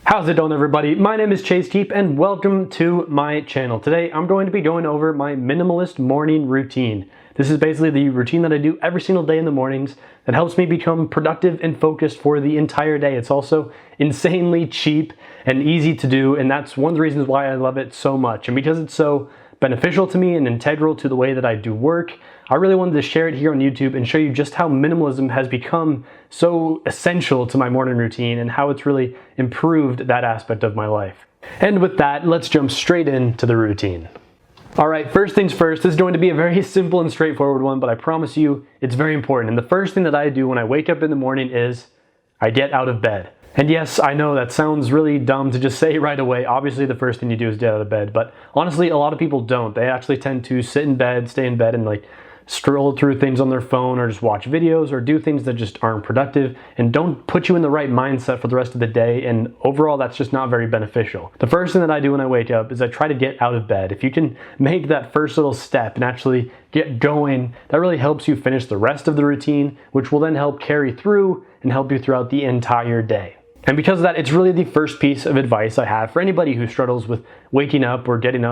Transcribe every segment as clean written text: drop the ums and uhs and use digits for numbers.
How's it going, everybody? My name is Chase Keep and welcome to my channel. Today I'm going to be going over my minimalist morning routine. This is basically the routine that I do every single day in the mornings that helps me become productive and focused for the entire day. It's also insanely cheap and easy to do, and that's one of the reasons why I love it so much. And because it's so beneficial to me and integral to the way that I do work, I really wanted to share it here on YouTube and show you just how minimalism has become so essential to my morning routine and how it's really improved that aspect of my life. And with that, let's jump straight into the routine. All right, first things first, this is going to be a very simple and straightforward one, but I promise you it's very important. And the first thing that I do when I wake up in the morning is I get out of bed. And yes, I know that sounds really dumb to just say right away. Obviously, the first thing you do is get out of bed, but honestly, a lot of people don't. They actually tend to sit in bed, stay in bed, and scroll through things on their phone or just watch videos or do things that just aren't productive and don't put you in the right mindset for the rest of the day, and overall that's just not very beneficial. The first thing that I do when I wake up is I try to get out of bed. If you can make that first little step and actually get going, that really helps you finish the rest of the routine, which will then help carry through and help you throughout the entire day. And because of that, it's really the first piece of advice I have for anybody who struggles with waking up or getting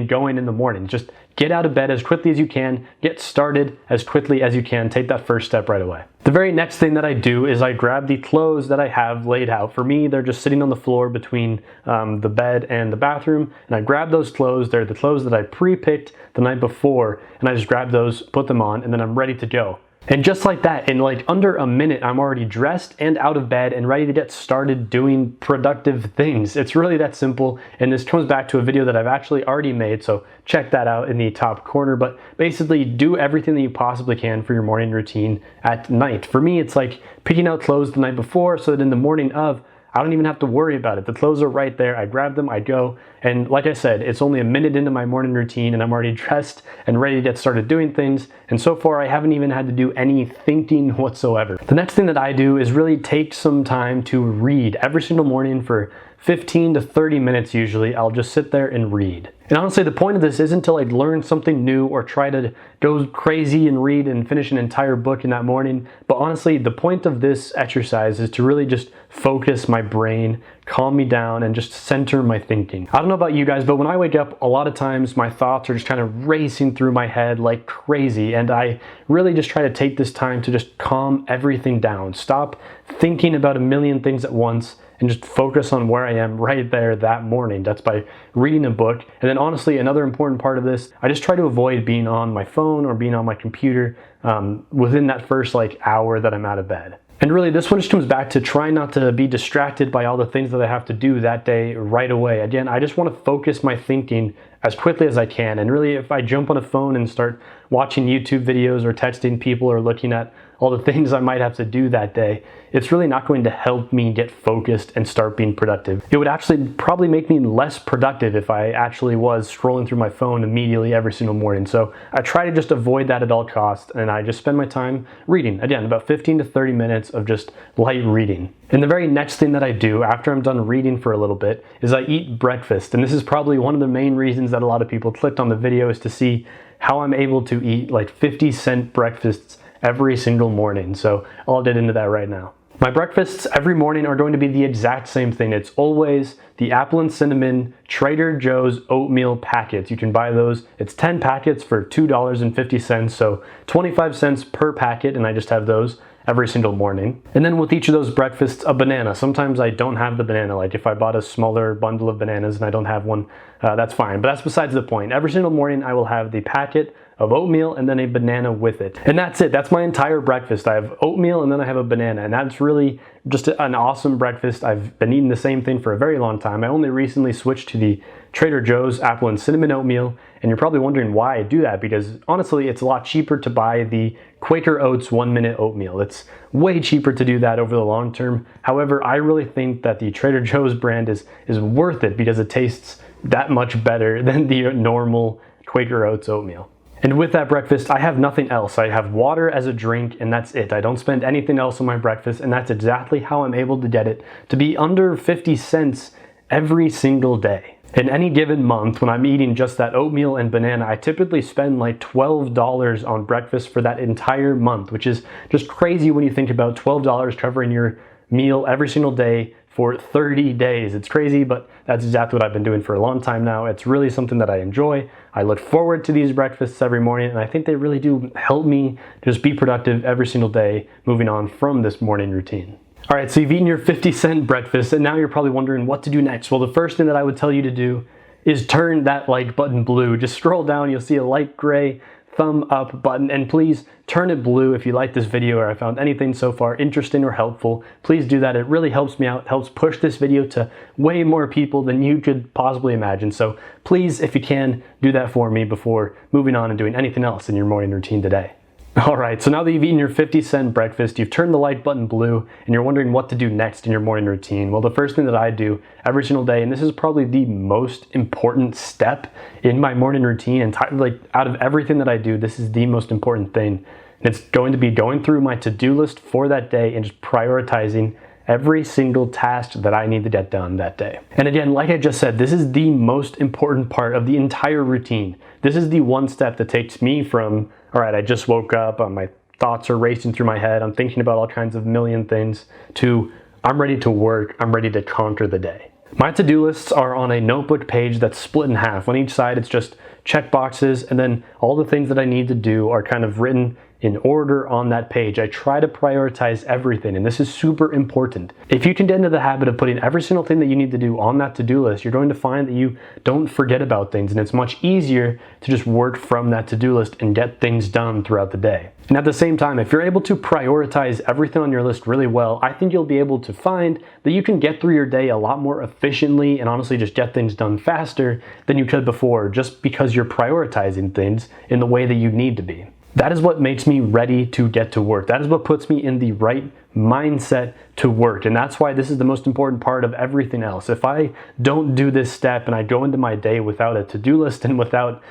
going in the morning. Just get out of bed as quickly as you can, get started as quickly as you can, take that first step right away. The very next thing that I do is I grab the clothes that I have laid out. For me, they're just sitting on the floor between the bed and the bathroom, and I grab those clothes. They're the clothes that I pre-picked the night before, and I just grab those, put them on, and then I'm ready to go. And just like that, in under a minute, I'm already dressed and out of bed and ready to get started doing productive things. It's really that simple, and this comes back to a video that I've actually already made, so check that out in the top corner. But basically, do everything that you possibly can for your morning routine at night. For me, it's like picking out clothes the night before so that in the morning of, I don't even have to worry about it. The clothes are right there. I grab them, I go. And like I said, it's only a minute into my morning routine and I'm already dressed and ready to get started doing things. And so far, I haven't even had to do any thinking whatsoever. The next thing that I do is really take some time to read. Every single morning for 15 to 30 minutes usually, I'll just sit there and read. And honestly, the point of this isn't to learn something new or try to go crazy and read and finish an entire book in that morning. But honestly, the point of this exercise is to really just focus my brain, calm me down, and just center my thinking. I don't know about you guys, but when I wake up, a lot of times my thoughts are just kind of racing through my head like crazy. And I really just try to take this time to just calm everything down. Stop thinking about a million things at once and just focus on where I am right there that morning. That's by reading a book. And then honestly, another important part of this, I just try to avoid being on my phone or being on my computer within that first hour that I'm out of bed. And really, this one just comes back to trying not to be distracted by all the things that I have to do that day right away. Again, I just want to focus my thinking as quickly as I can. And really, if I jump on a phone and start watching YouTube videos or texting people or looking at all the things I might have to do that day, it's really not going to help me get focused and start being productive. It would actually probably make me less productive if I actually was scrolling through my phone immediately every single morning. So I try to just avoid that at all costs, and I just spend my time reading. Again, about 15 to 30 minutes of just light reading. And the very next thing that I do after I'm done reading for a little bit is I eat breakfast. And this is probably one of the main reasons that a lot of people clicked on the video, is to see how I'm able to eat 50-cent breakfasts every single morning. So I'll get into that right now. My breakfasts every morning are going to be the exact same thing. It's always the apple and cinnamon Trader Joe's oatmeal packets. You can buy those. It's 10 packets for $2.50, so 25 cents per packet, and I just have those every single morning. And then with each of those breakfasts, a banana. Sometimes I don't have the banana. If I bought a smaller bundle of bananas and I don't have one, that's fine. But that's besides the point. Every single morning I will have the packet of oatmeal and then a banana with it. And that's it. That's my entire breakfast. I have oatmeal and then I have a banana. And that's really just an awesome breakfast. I've been eating the same thing for a very long time. I only recently switched to the Trader Joe's apple and cinnamon oatmeal. And you're probably wondering why I do that, because honestly, it's a lot cheaper to buy the Quaker Oats 1-minute oatmeal. It's way cheaper to do that over the long term. However, I really think that the Trader Joe's brand is worth it because it tastes that much better than the normal Quaker Oats oatmeal. And with that breakfast, I have nothing else. I have water as a drink, and that's it. I don't spend anything else on my breakfast, and that's exactly how I'm able to get it to be under 50 cents every single day. In any given month, when I'm eating just that oatmeal and banana, I typically spend $12 on breakfast for that entire month, which is just crazy when you think about $12 covering your meal every single day, for 30 days. It's crazy, but that's exactly what I've been doing for a long time now. It's really something that I enjoy. I look forward to these breakfasts every morning, and I think they really do help me just be productive every single day moving on from this morning routine. All right, so you've eaten your 50-cent breakfast, and now you're probably wondering what to do next. Well, the first thing that I would tell you to do is turn that like button blue. Just scroll down, you'll see a light gray thumb up button, and please turn it blue if you like this video or I found anything so far interesting or helpful. Please do that. It really helps me out, helps push this video to way more people than you could possibly imagine. So please, if you can, do that for me before moving on and doing anything else in your morning routine today. All right, so now that you've eaten your 50-cent breakfast, you've turned the light button blue, and you're wondering what to do next in your morning routine. Well, the first thing that I do every single day, and this is probably the most important step in my morning routine, and like out of everything that I do, this is the most important thing. And it's going to be going through my to-do list for that day and just prioritizing every single task that I need to get done that day. And again, like I just said, this is the most important part of the entire routine. This is the one step that takes me from, all right, I just woke up, my thoughts are racing through my head, I'm thinking about all kinds of million things, to I'm ready to work, I'm ready to conquer the day. My to-do lists are on a notebook page that's split in half. On each side, it's just check boxes, and then all the things that I need to do are kind of written in order on that page. I try to prioritize everything, and this is super important. If you can get into the habit of putting every single thing that you need to do on that to-do list, you're going to find that you don't forget about things, and it's much easier to just work from that to-do list and get things done throughout the day. And at the same time, if you're able to prioritize everything on your list really well, I think you'll be able to find that you can get through your day a lot more efficiently and honestly just get things done faster than you could before, just because you're prioritizing things in the way that you need to be. That is what makes me ready to get to work. That is what puts me in the right mindset to work. And that's why this is the most important part of everything else. If I don't do this step and I go into my day without a to-do list and without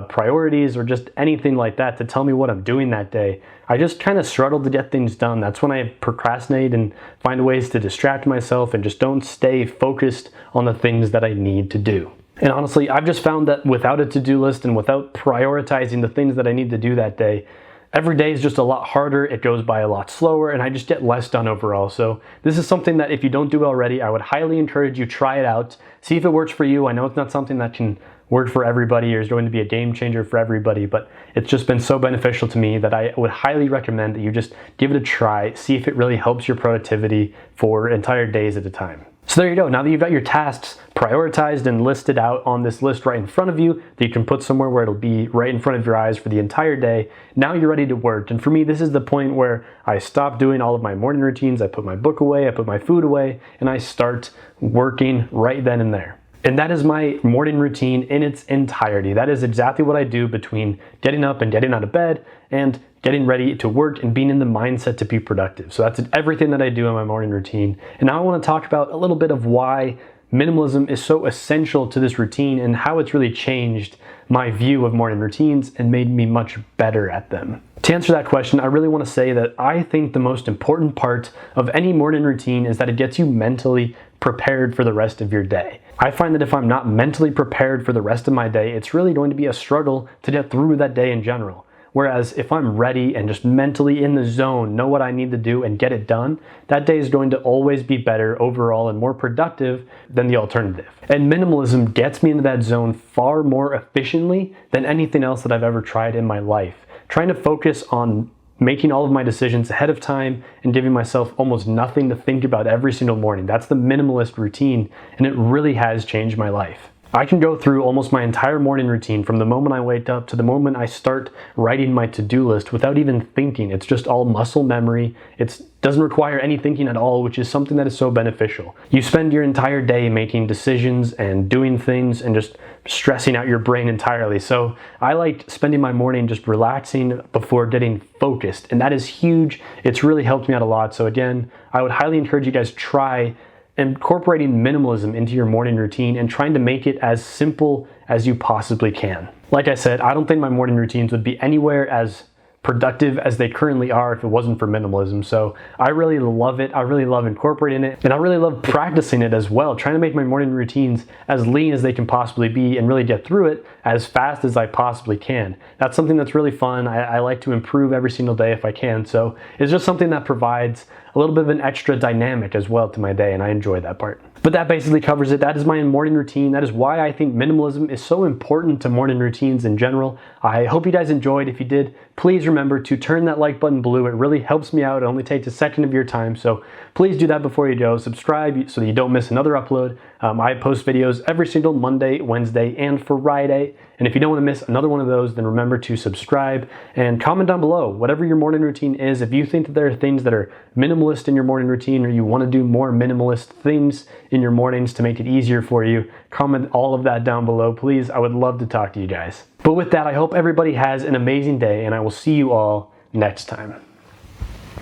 priorities or just anything like that to tell me what I'm doing that day, I just kind of struggle to get things done. That's when I procrastinate and find ways to distract myself and just don't stay focused on the things that I need to do. And honestly, I've just found that without a to-do list and without prioritizing the things that I need to do that day, every day is just a lot harder, it goes by a lot slower, and I just get less done overall. So this is something that if you don't do already, I would highly encourage you try it out. See if it works for you. I know it's not something that can work for everybody or is going to be a game changer for everybody, but it's just been so beneficial to me that I would highly recommend that you just give it a try, see if it really helps your productivity for entire days at a time. So there you go. Now that you've got your tasks prioritized and listed out on this list right in front of you that you can put somewhere where it'll be right in front of your eyes for the entire day, now you're ready to work. And for me, this is the point where I stop doing all of my morning routines, I put my book away, I put my food away, and I start working right then and there. And that is my morning routine in its entirety. That is exactly what I do between getting up and getting out of bed and getting ready to work and being in the mindset to be productive. So that's everything that I do in my morning routine. And now I want to talk about a little bit of why minimalism is so essential to this routine and how it's really changed my view of morning routines and made me much better at them. To answer that question, I really want to say that I think the most important part of any morning routine is that it gets you mentally prepared for the rest of your day. I find that if I'm not mentally prepared for the rest of my day, it's really going to be a struggle to get through that day in general. Whereas if I'm ready and just mentally in the zone, know what I need to do and get it done, that day is going to always be better overall and more productive than the alternative. And minimalism gets me into that zone far more efficiently than anything else that I've ever tried in my life. Trying to focus on making all of my decisions ahead of time and giving myself almost nothing to think about every single morning. That's the minimalist routine, and it really has changed my life. I can go through almost my entire morning routine from the moment I wake up to the moment I start writing my to-do list without even thinking. It's just all muscle memory. It doesn't require any thinking at all, which is something that is so beneficial. You spend your entire day making decisions and doing things and just stressing out your brain entirely. So I like spending my morning just relaxing before getting focused, and that is huge. It's really helped me out a lot. So again, I would highly encourage you guys to try incorporating minimalism into your morning routine and trying to make it as simple as you possibly can. Like I said, I don't think my morning routines would be anywhere as productive as they currently are if it wasn't for minimalism. So I really love it. I really love incorporating it, and I really love practicing it as well, trying to make my morning routines as lean as they can possibly be and really get through it as fast as I possibly can. That's something that's really fun. I like to improve every single day if I can. So it's just something that provides a little bit of an extra dynamic as well to my day, and I enjoy that part. But that basically covers it. That is my morning routine. That is why I think minimalism is so important to morning routines in general. I hope you guys enjoyed. If you did, please remember to turn that like button blue. It really helps me out. It only takes a second of your time, so please do that before you go. Subscribe so that you don't miss another upload. I post videos every single Monday, Wednesday, and Friday. And if you don't want to miss another one of those, then remember to subscribe and comment down below whatever your morning routine is. If you think that there are things that are minimalist in your morning routine, or you want to do more minimalist things in your mornings to make it easier for you, comment all of that down below, please. I would love to talk to you guys. But with that, I hope everybody has an amazing day, and I will see you all next time.